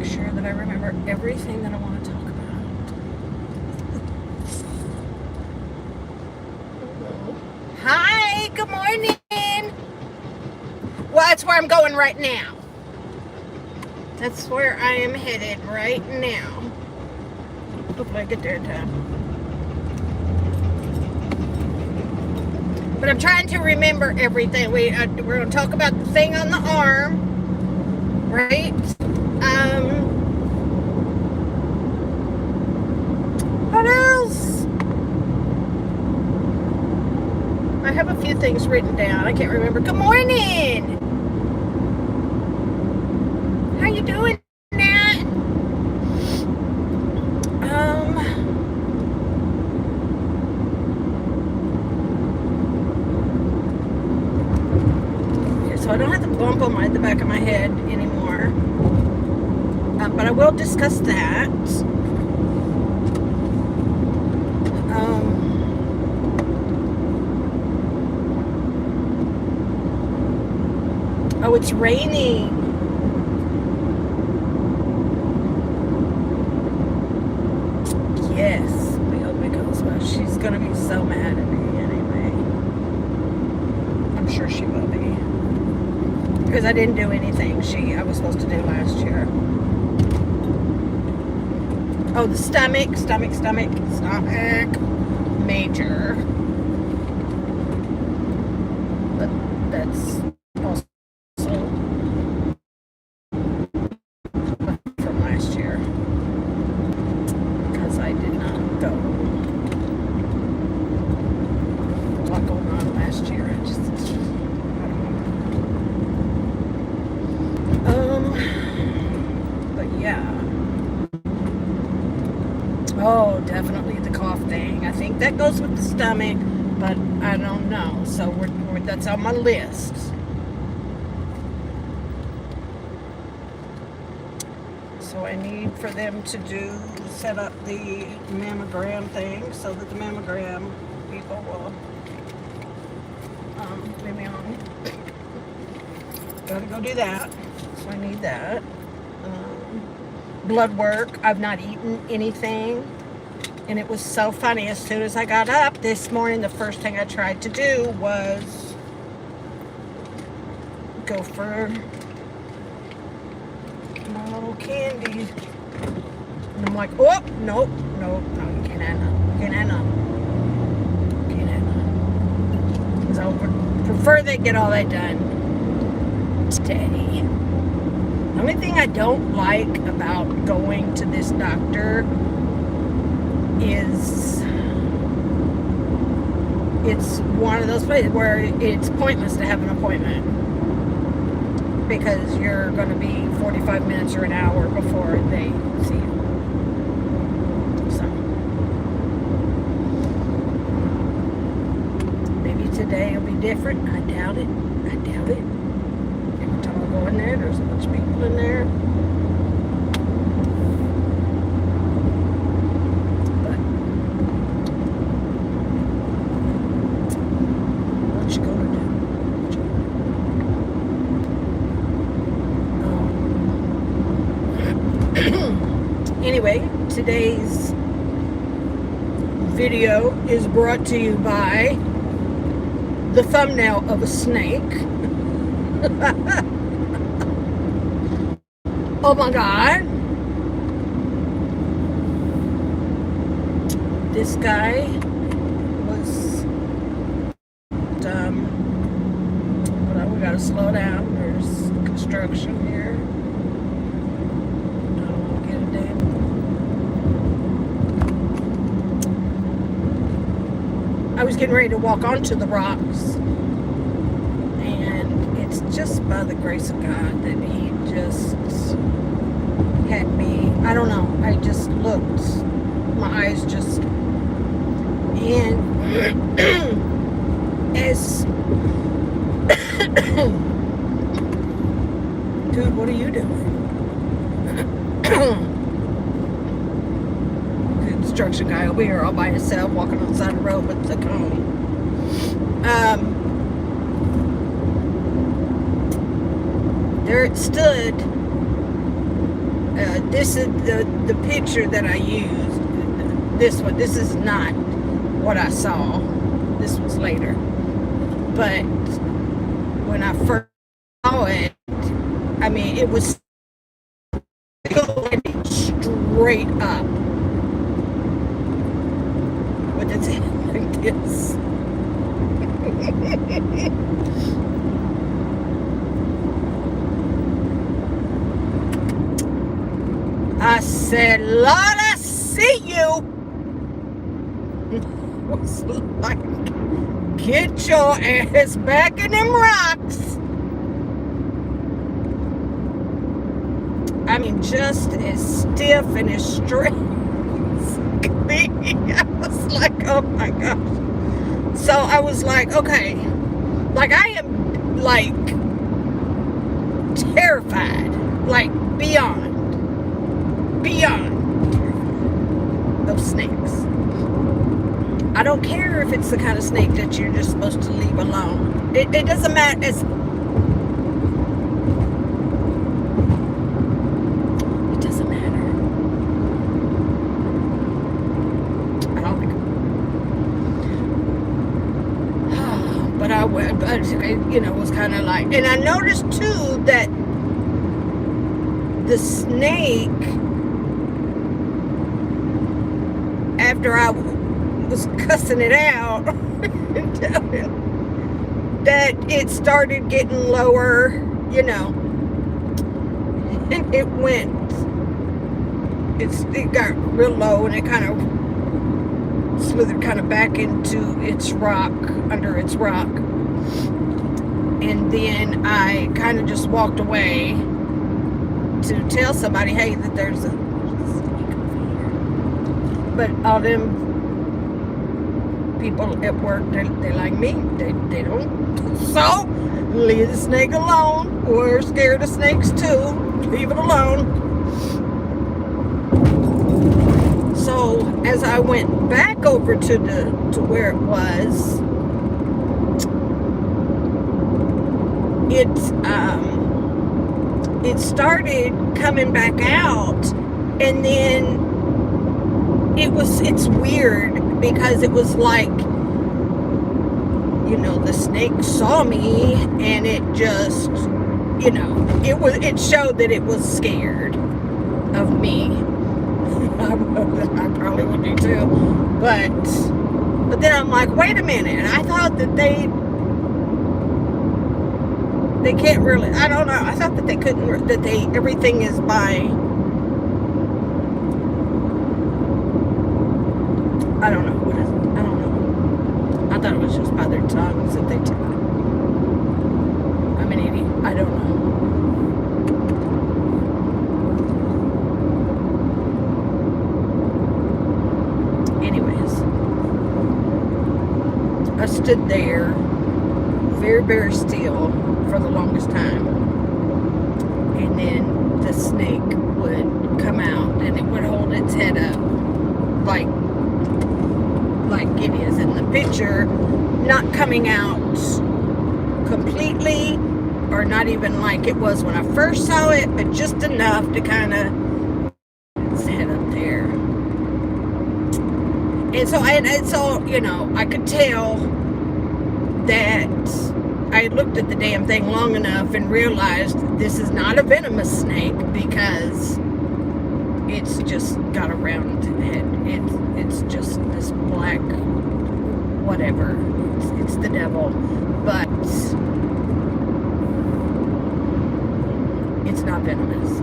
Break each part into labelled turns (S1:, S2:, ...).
S1: make sure that I remember everything that I want to talk about. Hi, good morning. Well, that's where I'm going right now. That's where I am headed right now. Hopefully I get there in time. But I'm trying to remember everything. We're going to talk about the thing on the arm, right? What else? I have a few things written down. I can't remember. Good morning. How you doing, Nat? Okay, so I don't have the bump on the back of my head anymore. But I will discuss that. Oh, it's raining. Yes, we hope it goes well. She's gonna be so mad at me anyway. I'm sure she will be. Because I didn't do anything I was supposed to do last year. Oh, the stomach. Major. But that's also from last year. Because I did not go. A lot going on last year. I don't know. But yeah. Oh, definitely the cough thing. I think that goes with the stomach, but I don't know. So that's on my list. So I need for them to set up the mammogram thing so that the mammogram people will leave me on. Gotta go do that. So I need that. Blood work. I've not eaten anything. And it was so funny. As soon as I got up this morning, the first thing I tried to do was go for my little candy. And I'm like, oh, no, you can't have none. Because I would prefer they get all that done today. The only thing I don't like about going to this doctor is it's one of those places where it's pointless to have an appointment because you're going to be 45 minutes or an hour before they see you. So maybe today will be different. I doubt it. Every time I go in there's a bunch of people in there. Anyway, today's video is brought to you by the thumbnail of a snake. Oh my God. This guy was, we gotta slow down. There's construction here. I was getting ready to walk onto the rocks, and it's just by the grace of God that he just had me, I don't know, I just looked, my eyes just, and as, dude, what are you doing? Construction guy over here all by himself walking on the side of the road with the cone. There it stood This is the picture that I used. This one. This is not what I saw. This was later. But when I first saw it, I mean, it was going straight up with its head like this. I said, Lord, I see you. It was like, get your ass back in them rocks. I mean, just as stiff and as straight as could be. I was like, oh my gosh. So I was like, okay, like I am like terrified, like beyond of snakes. I don't care if it's the kind of snake that you're just supposed to leave alone. It doesn't matter. It doesn't matter. I don't think. But I was kind of like, and I noticed too that the snake, after I was cussing it out, that it started getting lower, and it got real low, and it kind of slithered kind of back into its rock, under its rock. And then I kind of just walked away to tell somebody, hey, that there's a snake over here. But all them people at work, they like me. They don't. So, leave the snake alone. We're scared of snakes too. Leave it alone. So, as I went back over to where it was, it started coming back out, and then it's weird because it was like, the snake saw me, and it just, it showed that it was scared of me. I probably would be too, but then I'm like, wait a minute, I thought that they can't really, I don't know, I thought that they couldn't, that everything is by, I don't know, what is it? I don't know. I thought it was just by their tongues that they tell. I'm an idiot. I don't know. Anyways, I stood there very, very still for the longest time. And then the snake would come out, and it would hold its head up like it is in the picture, not coming out completely, or not even like it was when I first saw it, but just enough to kind of set up there. And so I could tell that I looked at the damn thing long enough and realized this is not a venomous snake, because it's just got a round head. It's just this black whatever. It's the devil, but it's not venomous.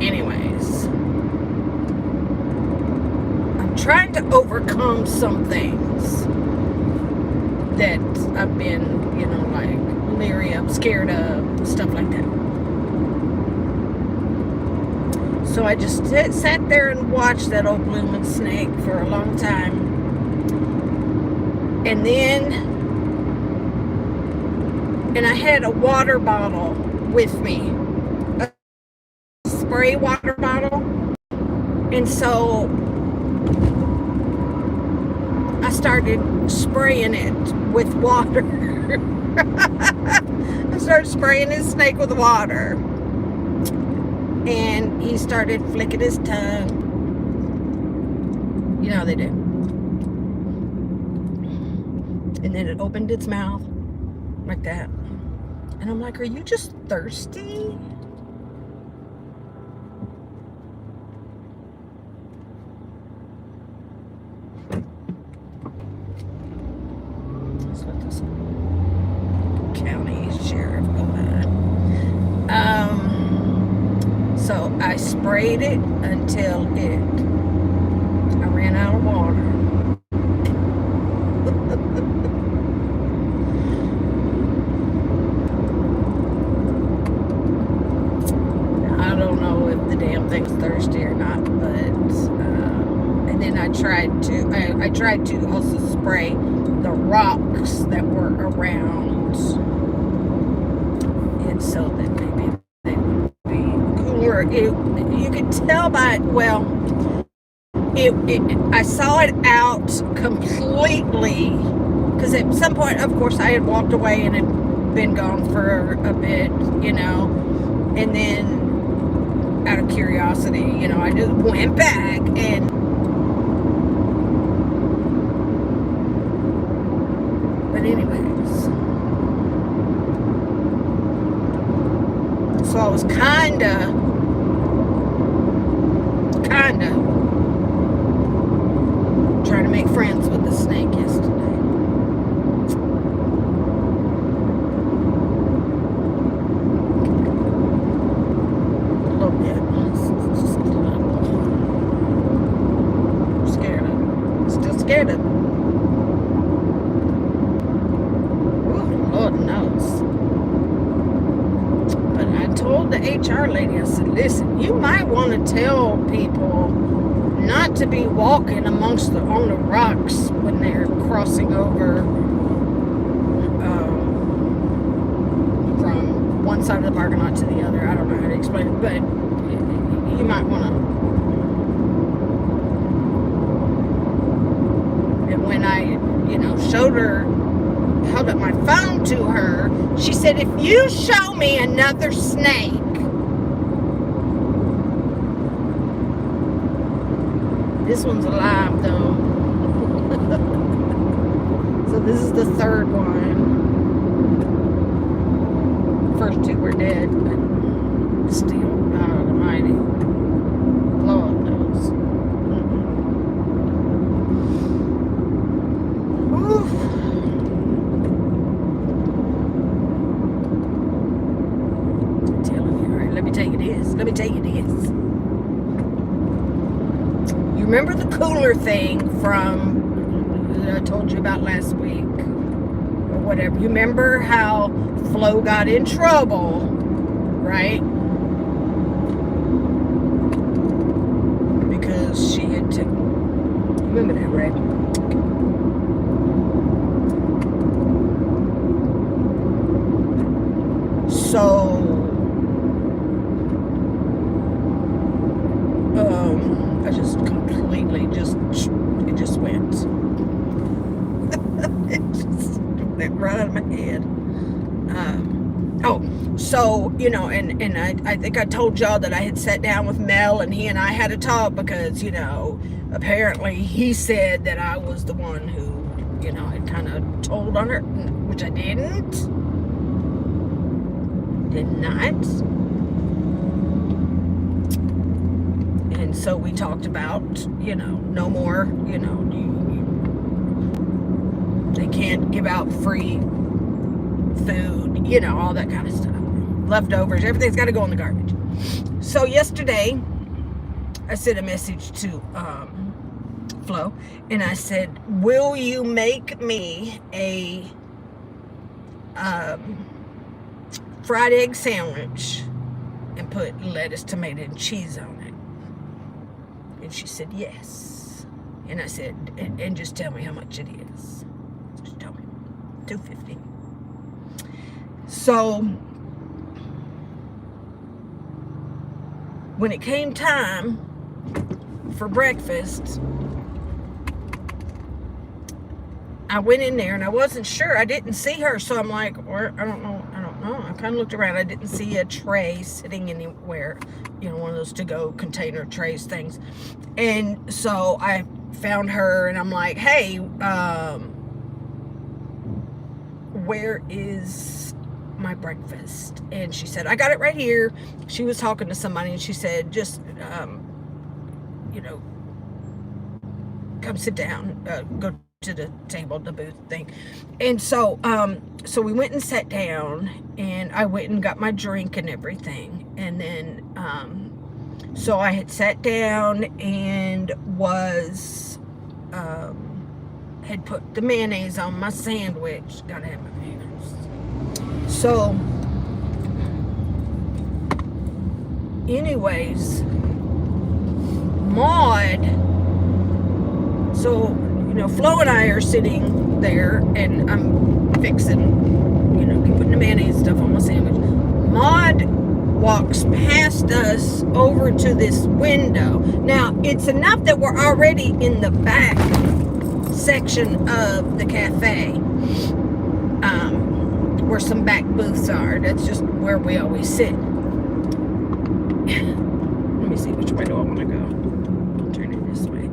S1: Anyways, I'm trying to overcome some things that I've been, like leery of, scared of, stuff like that. So I just sat there and watched that old blooming snake for a long time. And then, I had a water bottle with me, a spray water bottle. And so I started spraying it with water. I started started spraying his snake with water. And he started flicking his tongue. You know how they do. And then it opened its mouth like that. And I'm like, are you just thirsty? That's what this county sheriff so I sprayed it until I ran out of water. I don't know if the damn thing's thirsty or not, but and then I tried to also spray the rocks that were around it so that maybe they would be cooler. You could tell by I saw it out completely because at some point, of course, I had walked away and had been gone for a bit, and then out of curiosity, I just went back and but anyways, so I was kinda trying to make friends with the snake yesterday. A little bit. Just a little. I'm scared of it. Still scared of it. Ooh, Lord knows. But I told the HR lady, I said, listen, you might want to tell people not to be walking on the rocks when they're crossing over from one side of the parking lot to the other. I don't know how to explain it, but you might want to. And when I, held up my phone to her, she said, if you show me another snake, this one's alive though. So this is the third one. First two were dead, but still, God almighty. Lord knows. I'm telling you, all right, let me tell you this. Remember the cooler thing that I told you about last week or whatever? You remember how Flo got in trouble, right? Because she had to. Remember that, right? So I just completely it just went. It just went right out of my head. And I think I told y'all that I had sat down with Mel and he and I had a talk because, apparently he said that I was the one who, had kind of told on her, which I didn't. Did not. And so we talked about, no more, they can't give out free food, all that kind of stuff. Leftovers, everything's got to go in the garbage. So yesterday, I sent a message to Flo, and I said, will you make me a fried egg sandwich and put lettuce, tomato, and cheese on it? And she said, yes. And I said, and just tell me how much it is. Just tell me. $2.50. So, when it came time for breakfast, I went in there and I wasn't sure. I didn't see her, so I'm like, I don't know Oh, I kind of looked around. I didn't see a tray sitting anywhere, one of those to-go container trays things. And so I found her, and I'm like, hey, where is my breakfast? And she said, I got it right here. She was talking to somebody, and she said, just, come sit down, go to the table, the booth thing. And so we went and sat down, and I went and got my drink and everything. And then, so I had sat down and had put the mayonnaise on my sandwich. Gotta have my mayonnaise. So, anyways, Maud, so, Flo and I are sitting there, and I'm fixing, putting the mayonnaise stuff on my sandwich. Maud walks past us over to this window. Now, it's enough that we're already in the back section of the cafe, where some back booths are. That's just where we always sit. Let me see, which way do I want to go? I'll turn it this way.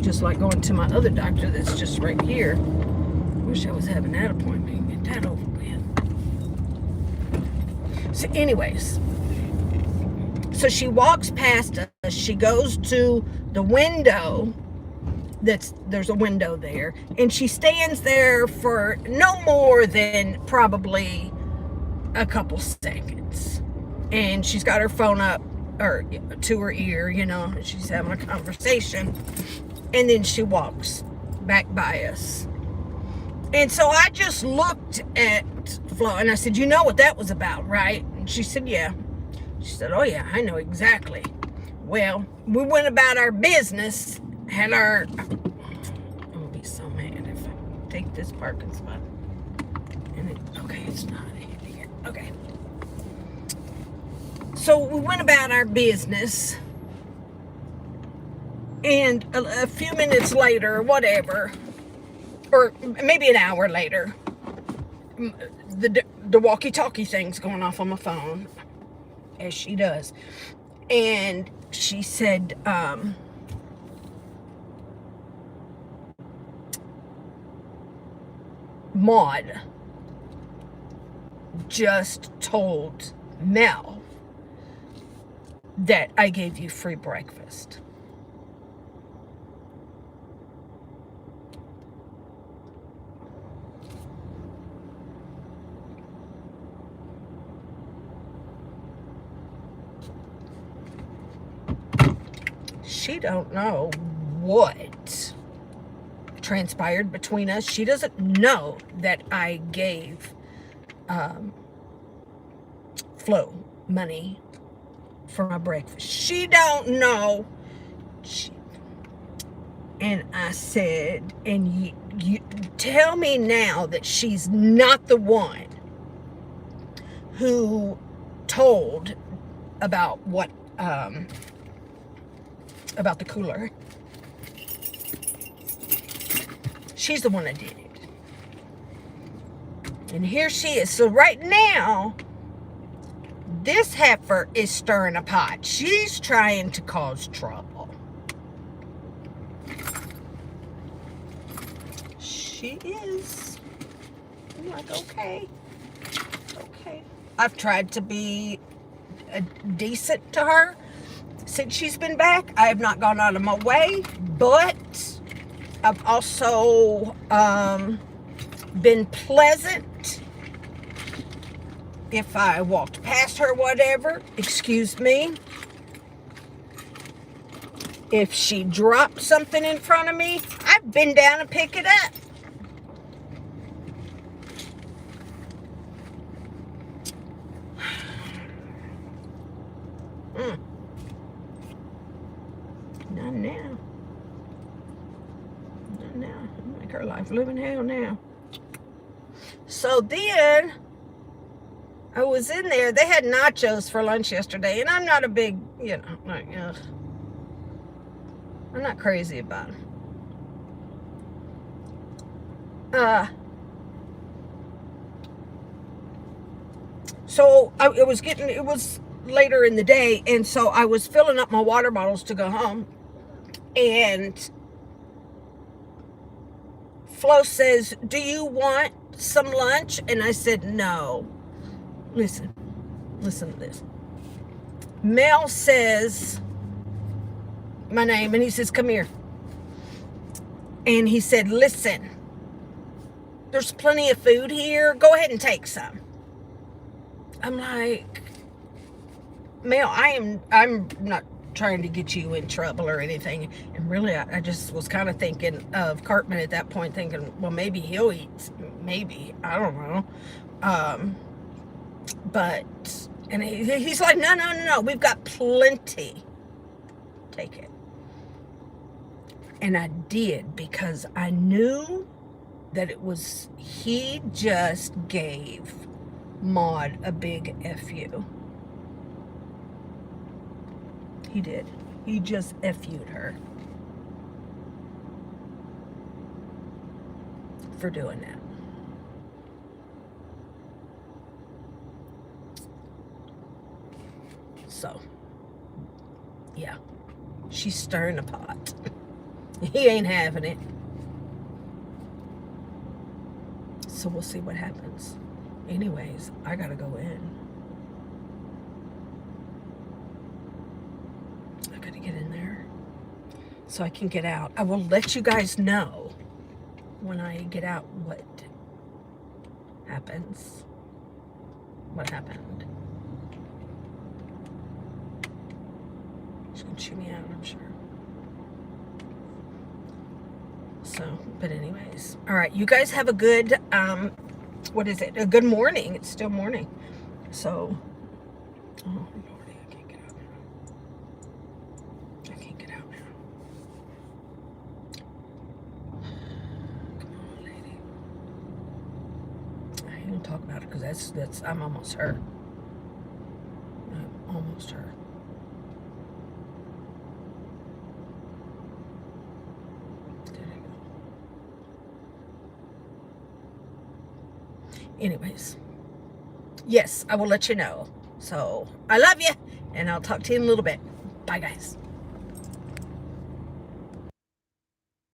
S1: Just like going to my other doctor that's just right here. Wish I was having that appointment and get that over with. So anyways, so she walks past us. She goes to the window. There's a window there, and she stands there for no more than probably a couple seconds, and she's got her phone up or to her ear, she's having a conversation, and then she walks back by us. And so I just looked at Flo, and I said, you know what that was about, right? And she said, yeah. She said, oh yeah, I know exactly. Well, we went about our business, had our, I'm gonna be so mad if I take this parking spot. And okay, it's not here. Okay. So we went about our business, and a few minutes later, whatever, or maybe an hour later, the walkie-talkie thing's going off on my phone, as she does. And she said, Maud just told Mel that I gave you free breakfast. She don't know what transpired between us. She doesn't know that I gave Flo money for my breakfast. She don't know. And I said, and you tell me now that she's not the one who told about what about the cooler. She's the one that did it. And here she is. So right now, this heifer is stirring a pot. She's trying to cause trouble. She is. I'm like, okay. I've tried to be decent to her since she's been back. I have not gone out of my way, but I've also been pleasant. If I walked past her, whatever, excuse me. If she dropped something in front of me, I've been down to pick it up. Not now. Make her life living hell now. So then I was in there. They had nachos for lunch yesterday, and I'm not a big, I'm not crazy about them. So it was later in the day, and so I was filling up my water bottles to go home, and Flo says, "Do you want some lunch?" And I said, "No." Listen to this. Mel says my name, and he says, "Come here." And he said, "Listen, there's plenty of food here. Go ahead and take some." I'm like, Mel, I'm not trying to get you in trouble or anything. And really, I just was kind of thinking of Cartman at that point, thinking, well, maybe he'll eat. Maybe. I don't know. But, and he's like, no. We've got plenty. Take it. And I did, because I knew that he just gave Maud a big F-U. He did. He just F-U'd her for doing that. So, yeah. She's stirring a pot. He ain't having it. So we'll see what happens. Anyways, I gotta go in. I gotta get in there so I can get out. I will let you guys know when I get out what happens. What happened. She's gonna chew me out, I'm sure. So, but anyways. All right, you guys have a good, what is it? A good morning. It's still morning. So, oh, Lordy, I can't get out now. I can't get out now. Come on, lady. I ain't gonna talk about it, because that's, I'm almost her. I'm almost her. Anyways, yes, I will let you know. So I love you, and I'll talk to you in a little bit. Bye, guys.